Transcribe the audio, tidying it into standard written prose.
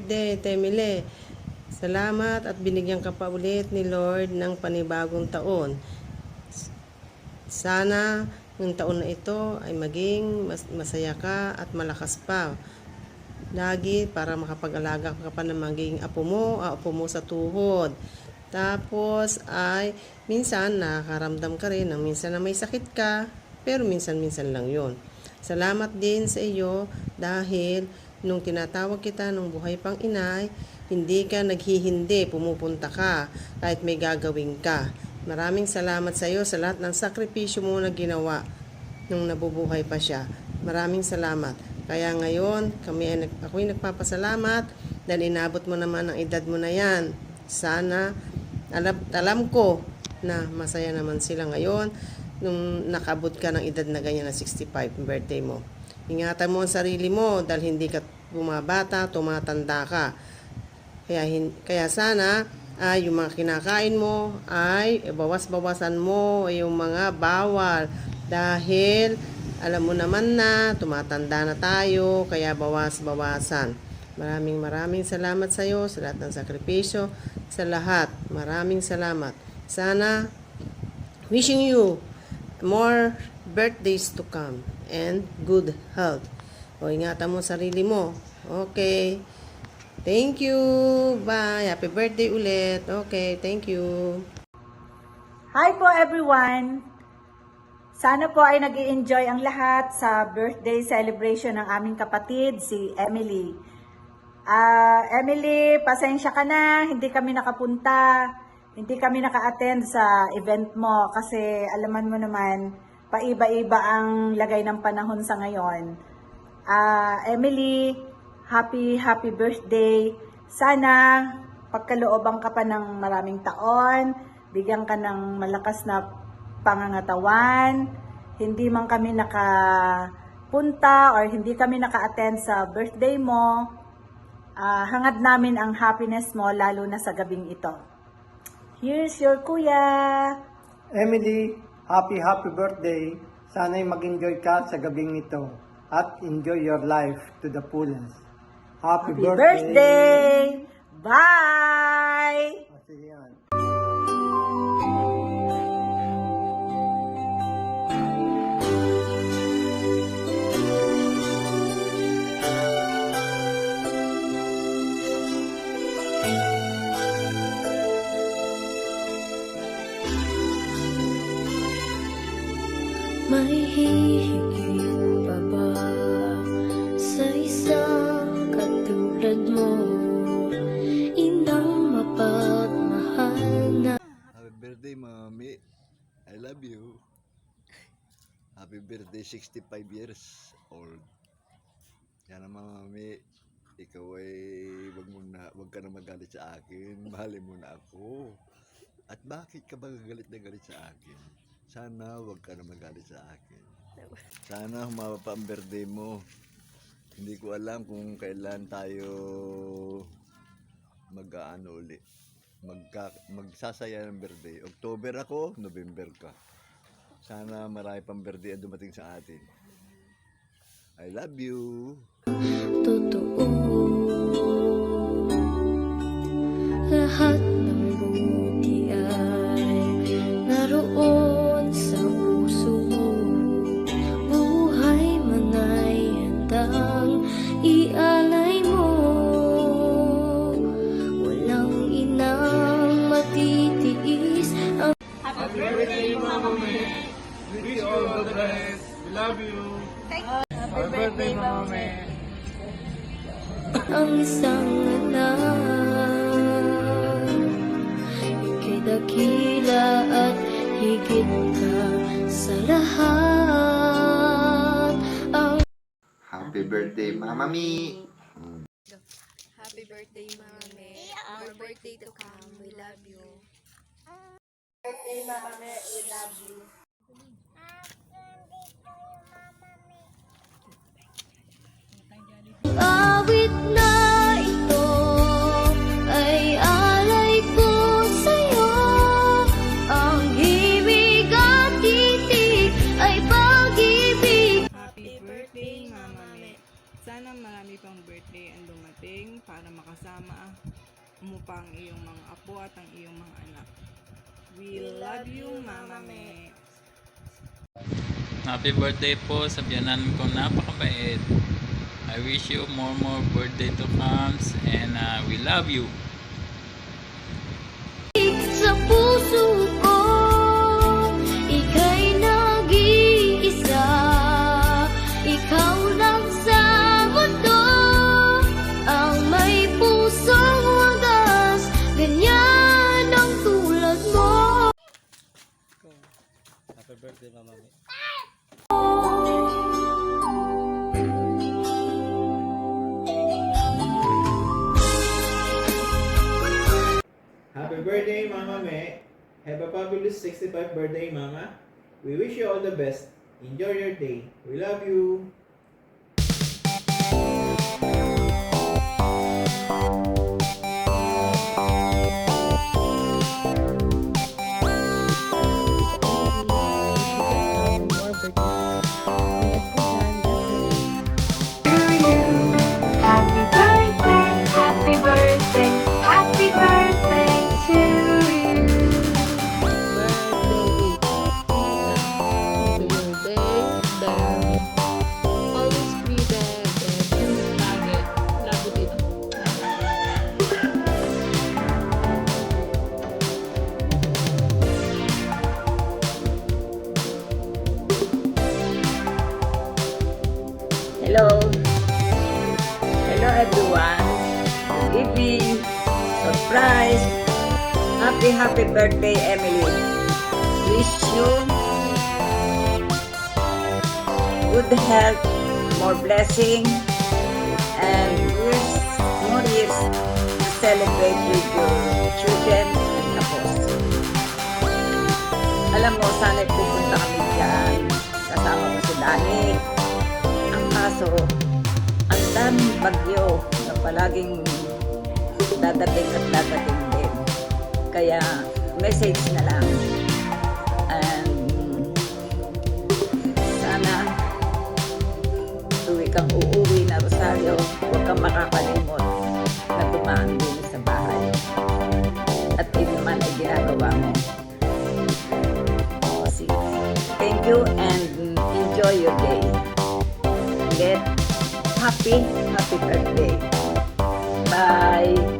birthday, Temile. Salamat at binigyan ka pa ulit ni Lord ng panibagong taon. Sana ng taon na ito ay maging masaya ka at malakas pa. Lagi para makapag-alaga ka pa ng maging apo mo sa tuhod. Tapos ay minsan nakakaramdam ka rin ng minsan na may sakit ka, pero minsan-minsan lang yon. Salamat din sa iyo dahil nung tinatawag kita nung buhay pang inay, hindi ka naghihindi, pumupunta ka kahit may gagawin ka. Maraming salamat sa iyo sa lahat ng sakripisyo mo na ginawa nung nabubuhay pa siya. Maraming salamat. Kaya ngayon, ako'y nagpapasalamat dahil inabot mo naman ang edad mo na yan. Sana, alam ko na masaya naman sila ngayon nung nakabot ka ng edad na ganyan na 65, birthday mo. Ingatan mo ang sarili mo dahil hindi ka bumabata, tumatanda ka. Kaya sana yung mga kinakain mo ay bawas-bawasan mo yung mga bawal dahil alam mo naman na tumatanda na tayo, kaya bawas-bawasan. Maraming salamat sa iyo sa lahat ng sakripisyo, sa lahat. Maraming salamat. Sana wishing you more birthdays to come and good health. O ingatan mo sarili mo. Okay. Thank you. Bye. Happy birthday ulit. Okay, thank you. Hi po everyone. Sana po ay nag-i-enjoy ang lahat sa birthday celebration ng aming kapatid, si Emily. Emily, pasensya ka na, hindi kami nakapunta, hindi kami naka-attend sa event mo kasi alaman mo naman, paiba-iba ang lagay ng panahon sa ngayon. Emily, happy birthday. Sana pagkalooban ka pa ng maraming taon, bigyan ka ng malakas na pangangatawan, hindi man kami nakapunta or hindi kami naka-attend sa birthday mo, hangad namin ang happiness mo lalo na sa gabing ito. Here's your kuya. Emily, happy birthday. Sana'y mag-enjoy ka sa gabing ito at enjoy your life to the fullest. Happy birthday! Bye! Sige yan. May hihigit pa ba sa isang katulad mo? Inang mapagmahal na. Happy birthday, Mami. I love you. Happy birthday, 65 years old. Yan naman, Mami. Ikaw ay wag ka na magalit sa akin. Mahalin mo na ako. At bakit ka ba galit na galit sa akin? Sana wag ka na magalit sa akin. Sana humaba pa ang birthday mo. Hindi ko alam kung kailan tayo magsasaya ng birthday. October ako, November ka. Sana marami pang birthday ang dumating sa atin. I love you. Totoo lahat ng buti ay naroon sa puso mo. Buhay man ay handang ialay mo. Walang inang matitiis ang Happy birthday, Mama May. Wish you all the best. We love you. Happy birthday, Mama May. ang isang anak. Ika'y dakila at higit ka sa lahat. Happy birthday, Mama Mi! Happy birthday, Mami. More birthday to come. We love you. Birthday, Mama May, we love you. Awit na ito ay alay ko sa'yo. Ang himig at titig ay pag-ibig. Happy birthday, Mama May. Sana marami kang birthday ang dumating para makasama mo pa ang iyong mga apo at ang iyong mga anak. We love you, Mama Me. Happy birthday po sa biyanan ko, napakabait. I wish you more birthday to comes and we love you. Sa puso ko, ika'y nag-iisa. Ikaw lang sa mundo ang may pusong wagas. Ganyan ang tulad mo. Happy birthday, Mama Mi. Happy birthday, Mama Me. Have a fabulous 65th birthday, Mama. We wish you all the best. Enjoy your day. We love you. Happy birthday, happy birthday, happy birthday to you. Always be there. Love you dito. Hello. Hello everyone. Good evening. Surprise. Happy birthday, Emily. Wish you good health, more blessing, and more years to celebrate with your children and kapos. Alam mo, sana'y pupunta kami dyan. Kasama mo si Dani. Ang kaso, ang daming bagyo na palaging dadating at dadating din. Kaya, message na lang. And, sana, tuwi kang uuwi na Rosario, huwag kang makakalimot na dumaan din sa bahay. At yun naman ay ginagawa mo. Sige. Thank you and enjoy your day. Get happy birthday. Bye.